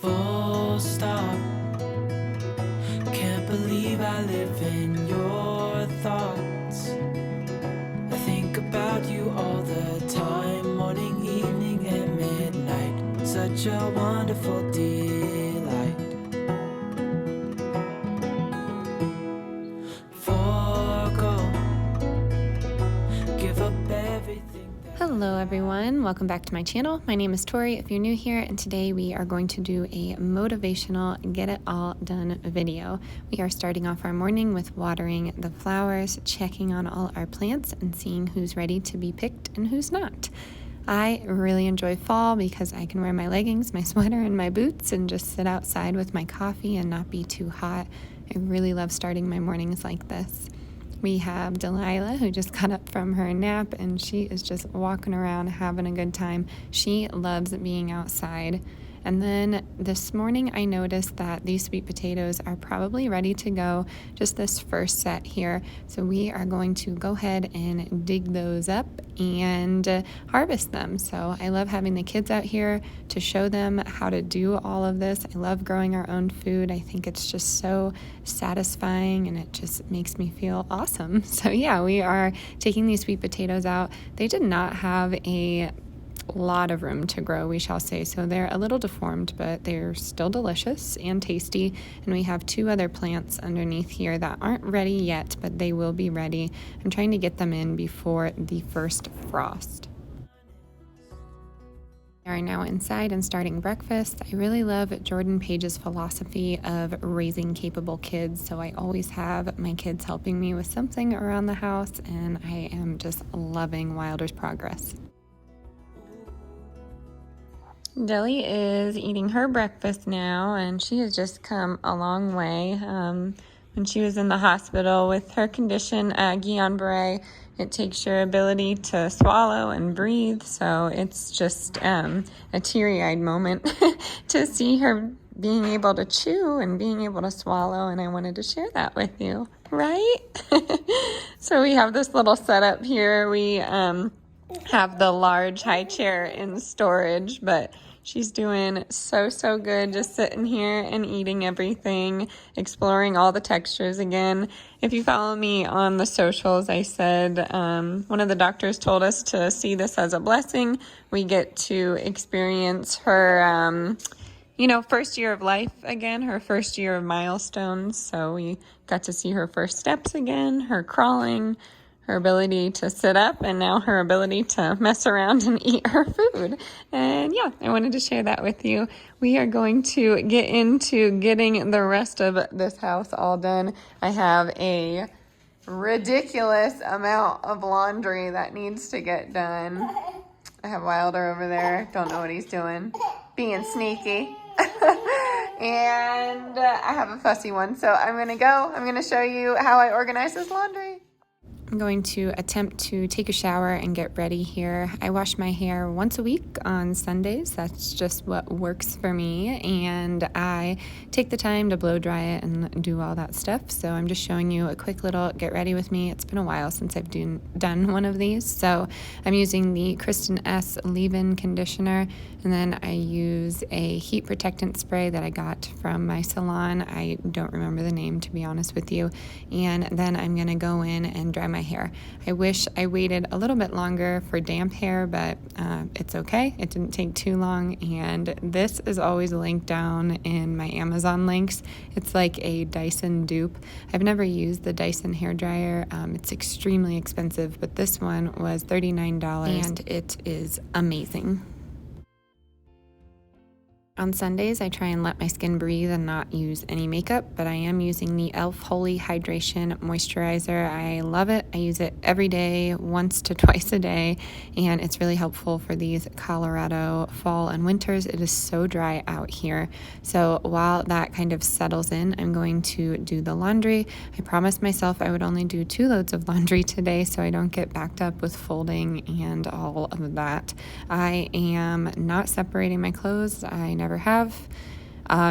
Full stop. Can't believe I live in your thoughts. I think about you all the time, morning, evening, and midnight. Such a wonderful delight. Forgo, give up everything. Hello everyone, welcome back to my channel. My name is Tory if you're new here, and today we are going to do a motivational get it all done video. We are starting off our morning with watering the flowers, checking on all our plants, and seeing who's ready to be picked and who's not. I really enjoy fall because I can wear my leggings, my sweater, and my boots and just sit outside with my coffee and not be too hot. I really love starting my mornings like this. We have Delilah, who just got up from her nap, and she is just walking around having a good time. She loves being outside. And then this morning I noticed that these sweet potatoes are probably ready to go, just this first set here. So we are going to go ahead and dig those up and harvest them. So I love having the kids out here to show them how to do all of this. I love growing our own food. I think it's just so satisfying and it just makes me feel awesome. So yeah, we are taking these sweet potatoes out. They did not have a lot of room to grow, we shall say, so they're a little deformed, but they're still delicious and tasty. And we have two other plants underneath here that aren't ready yet, but they will be ready. I'm trying to get them in before the first frost. We are now inside and starting breakfast. I really love Jordan Page's philosophy of raising capable kids, so I always have my kids helping me with something around the house, and I am just loving Wilder's progress. Deli is eating her breakfast now, and she has just come a long way. When she was in the hospital with her condition, Guillain-Barré, it takes your ability to swallow and breathe, so it's just a teary-eyed moment to see her being able to chew and being able to swallow, and I wanted to share that with you, right? So we have this little setup here. We have the large high chair in storage, but she's doing so good, just sitting here and eating everything, exploring all the textures again. If you follow me on the socials, I said one of the doctors told us to see this as a blessing. We get to experience her first year of life again, her first year of milestones. So we got to see her first steps again, her crawling, her ability to sit up, and now her ability to mess around and eat her food. And yeah, I wanted to share that with you. We are going to get into getting the rest of this house all done. I have a ridiculous amount of laundry that needs to get done. I have Wilder over there. Don't know what he's doing. Being sneaky. And I have a fussy one. So I'm going to show you how I organize this laundry. I'm going to attempt to take a shower and get ready here. I wash my hair once a week on Sundays. That's just what works for me. And I take the time to blow dry it and do all that stuff. So I'm just showing you a quick little get ready with me. It's been a while since I've done one of these. So I'm using the Kristen S leave-in conditioner. And then I use a heat protectant spray that I got from my salon. I don't remember the name, to be honest with you. And then I'm going to go in and dry my hair. I wish I waited a little bit longer for damp hair, but it's okay. It didn't take too long. And this is always linked down in my Amazon links. It's like a Dyson dupe. I've never used the Dyson hairdryer. It's extremely expensive, but this one was $39 and it is amazing. On Sundays, I try and let my skin breathe and not use any makeup, but I am using the e.l.f. Holy Hydration Moisturizer. I love it. I use it every day, once to twice a day, and it's really helpful for these Colorado fall and winters. It is so dry out here. So while that kind of settles in, I'm going to do the laundry. I promised myself I would only do 2 loads of laundry today so I don't get backed up with folding and all of that. I am not separating my clothes. I never have.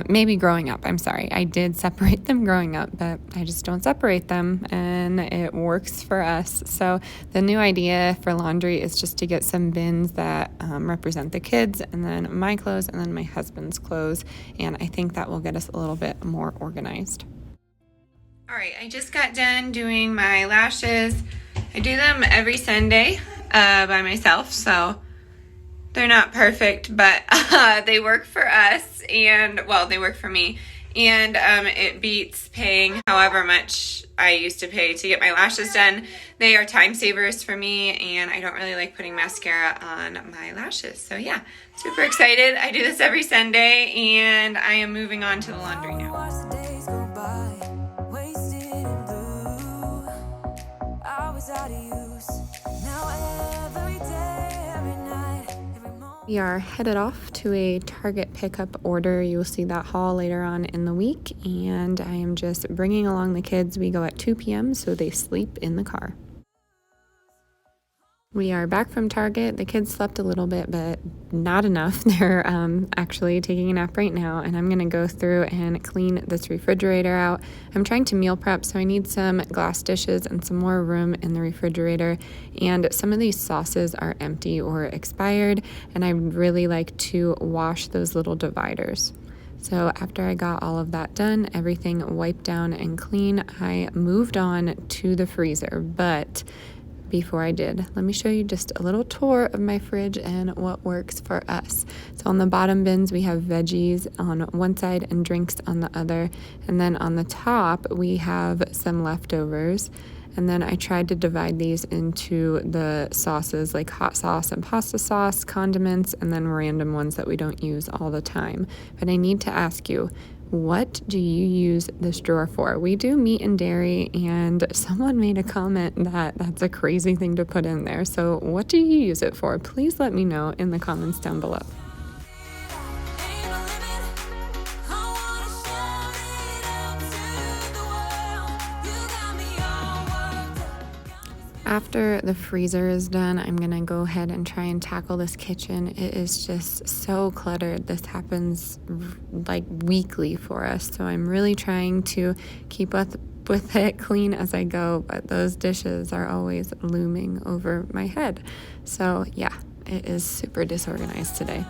Maybe growing up, I'm sorry. I did separate them growing up, but I just don't separate them, and it works for us. So the new idea for laundry is just to get some bins that represent the kids, and then my clothes, and then my husband's clothes, and I think that will get us a little bit more organized. All right, I just got done doing my lashes. I do them every Sunday by myself, so they're not perfect, but they work for us, and well, they work for me, and it beats paying however much I used to pay to get my lashes done. They are time savers for me, and I don't really like putting mascara on my lashes. So yeah, super excited. I do this every Sunday, and I am moving on to the laundry now. We are headed off to a Target pickup order. You will see that haul later on in the week, and I am just bringing along the kids. We go at 2 p.m. so they sleep in the car. We are back from Target. The kids slept a little bit, but not enough. They're actually taking a nap right now, and I'm going to go through and clean this refrigerator out. I'm trying to meal prep, so I need some glass dishes and some more room in the refrigerator, and some of these sauces are empty or expired, and I really like to wash those little dividers. So after I got all of that done, everything wiped down and clean, I moved on to the freezer, but before I did, let me show you just a little tour of my fridge and what works for us. So on the bottom bins, we have veggies on one side and drinks on the other. And then on the top, we have some leftovers. And then I tried to divide these into the sauces, like hot sauce and pasta sauce, condiments, and then random ones that we don't use all the time. But I need to ask you, what do you use this drawer for? We do meat and dairy, and someone made a comment that that's a crazy thing to put in there. So what do you use it for? Please let me know in the comments down below. After the freezer is done, I'm gonna go ahead and try and tackle this kitchen. It is just so cluttered. This happens like weekly for us, so I'm really trying to keep with it clean as I go, but those dishes are always looming over my head. So yeah, it is super disorganized today.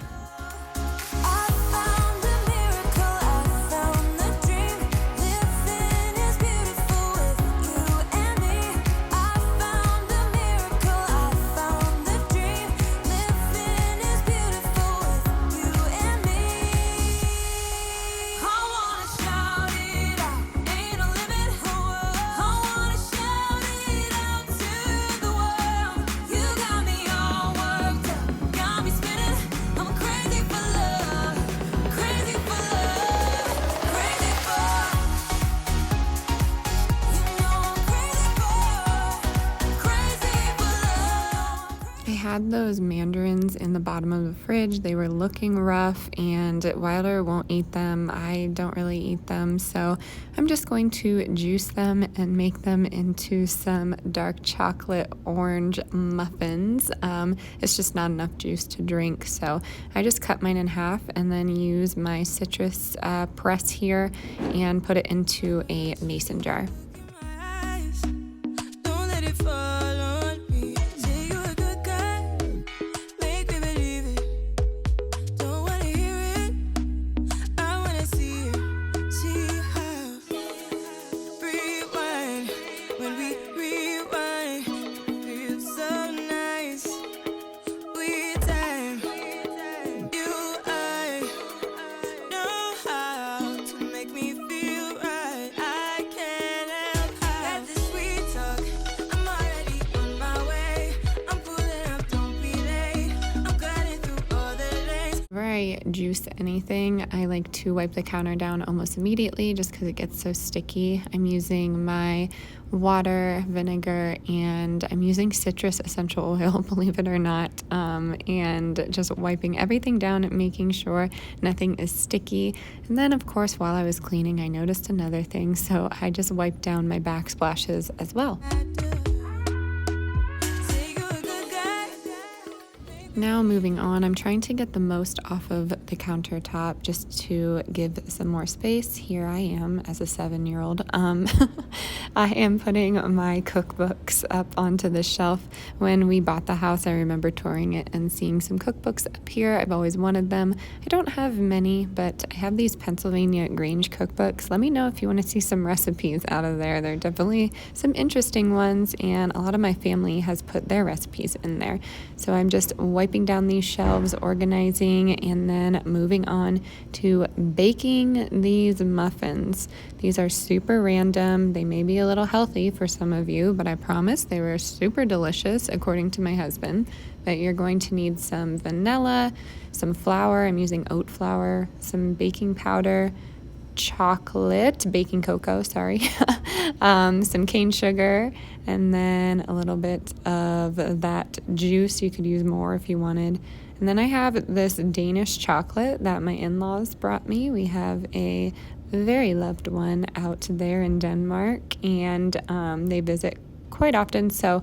Had those mandarins in the bottom of the fridge. They were looking rough, and Wilder won't eat them. I don't really eat them, so I'm just going to juice them and make them into some dark chocolate orange muffins. It's just not enough juice to drink, so I just cut mine in half and then use my citrus press here and put it into a mason jar. I juice anything, I like to wipe the counter down almost immediately just because it gets so sticky. I'm using my water, vinegar, and I'm using citrus essential oil, believe it or not, and just wiping everything down, making sure nothing is sticky. And then, of course, while I was cleaning, I noticed another thing, so I just wiped down my backsplashes as well. Now moving on, I'm trying to get the most off of the countertop just to give some more space. Here I am as a 7-year-old. I am putting my cookbooks up onto the shelf. When we bought the house, I remember touring it and seeing some cookbooks up here. I've always wanted them. I don't have many, but I have these Pennsylvania Grange cookbooks. Let me know if you want to see some recipes out of there. They're definitely some interesting ones, and a lot of my family has put their recipes in there. So I'm just wiping down these shelves, organizing, and then moving on to baking these muffins. These are super random. They may be a little healthy for some of you, but I promise they were super delicious according to my husband. But you're going to need some vanilla, some flour. I'm using oat flour, some baking powder, chocolate, baking cocoa, sorry, some cane sugar, and then a little bit of that juice. You could use more if you wanted. And then I have this Danish chocolate that my in-laws brought me. We have a very loved one out there in Denmark, and they visit quite often. So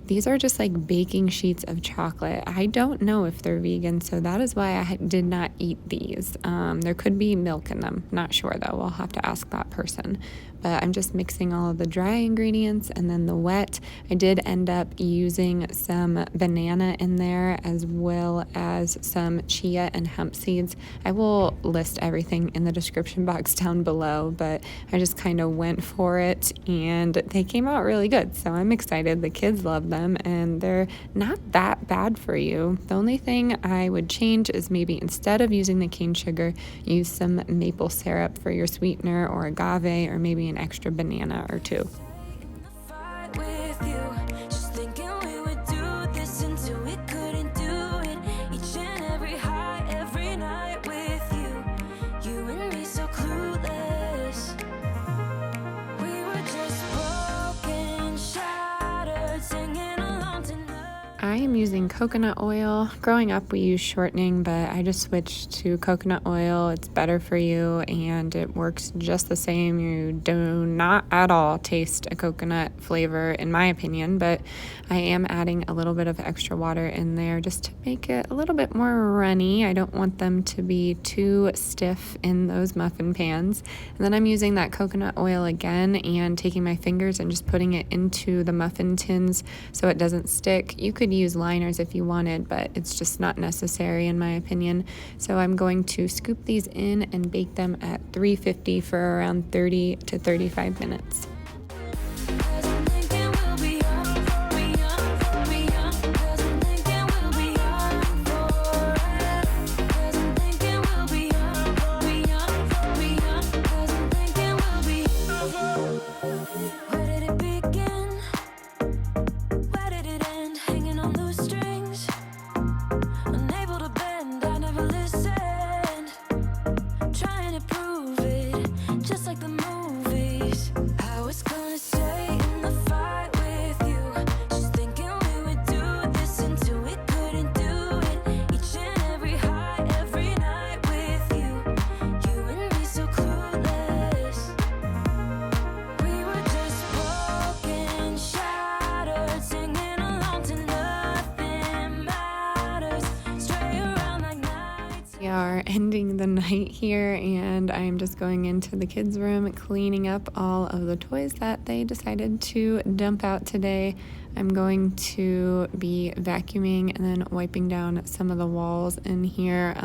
these are just like baking sheets of chocolate. I don't know if they're vegan, so that is why I did not eat these. There could be milk in them. Not sure though. We'll have to ask that person. But I'm just mixing all of the dry ingredients and then the wet. I did end up using some banana in there as well as some chia and hemp seeds. I will list everything in the description box down below, but I just kind of went for it and they came out really good. So I'm excited. The kids love them and they're not that bad for you. The only thing I would change is maybe instead of using the cane sugar, use some maple syrup for your sweetener or agave, or maybe an extra banana or two. I am using coconut oil. Growing up, we used shortening, but I just switched to coconut oil. It's better for you, and it works just the same. You do not at all taste a coconut flavor, in my opinion, but I am adding a little bit of extra water in there just to make it a little bit more runny. I don't want them to be too stiff in those muffin pans. And then I'm using that coconut oil again and taking my fingers and just putting it into the muffin tins so it doesn't stick. You could use liners if you wanted, but it's just not necessary in my opinion. So I'm going to scoop these in and bake them at 350 for around 30 to 35 minutes. We are ending the night here, and I am just going into the kids' room, cleaning up all of the toys that they decided to dump out today. I'm going to be vacuuming and then wiping down some of the walls in here.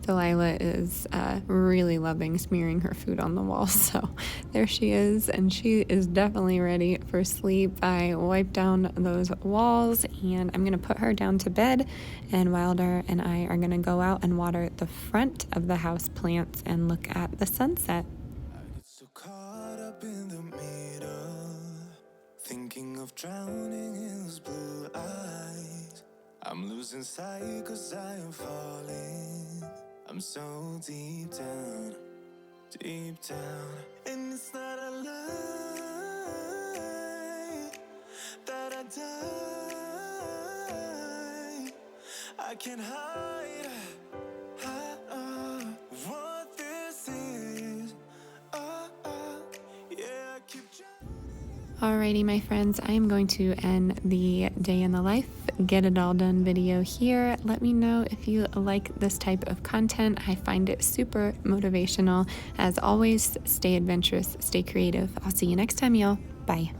Delilah is really loving smearing her food on the walls, so there she is, and she is definitely ready for sleep. I wiped down those walls, and I'm going to put her down to bed, and Wilder and I are going to go out and water the front of the house plants and look at the sunset. I get so caught up in the middle, thinking of drowning in those blue eyes. I'm losing sight 'cause I am falling. I'm so deep down, and it's not a lie that I die. I can't hide what this is. Yeah, I keep Alrighty, my friends, I am going to end the day in the life get it all done video here. Let me know if you like this type of content. I find it super motivational. As always, stay adventurous, stay creative. I'll see you next time, y'all. Bye.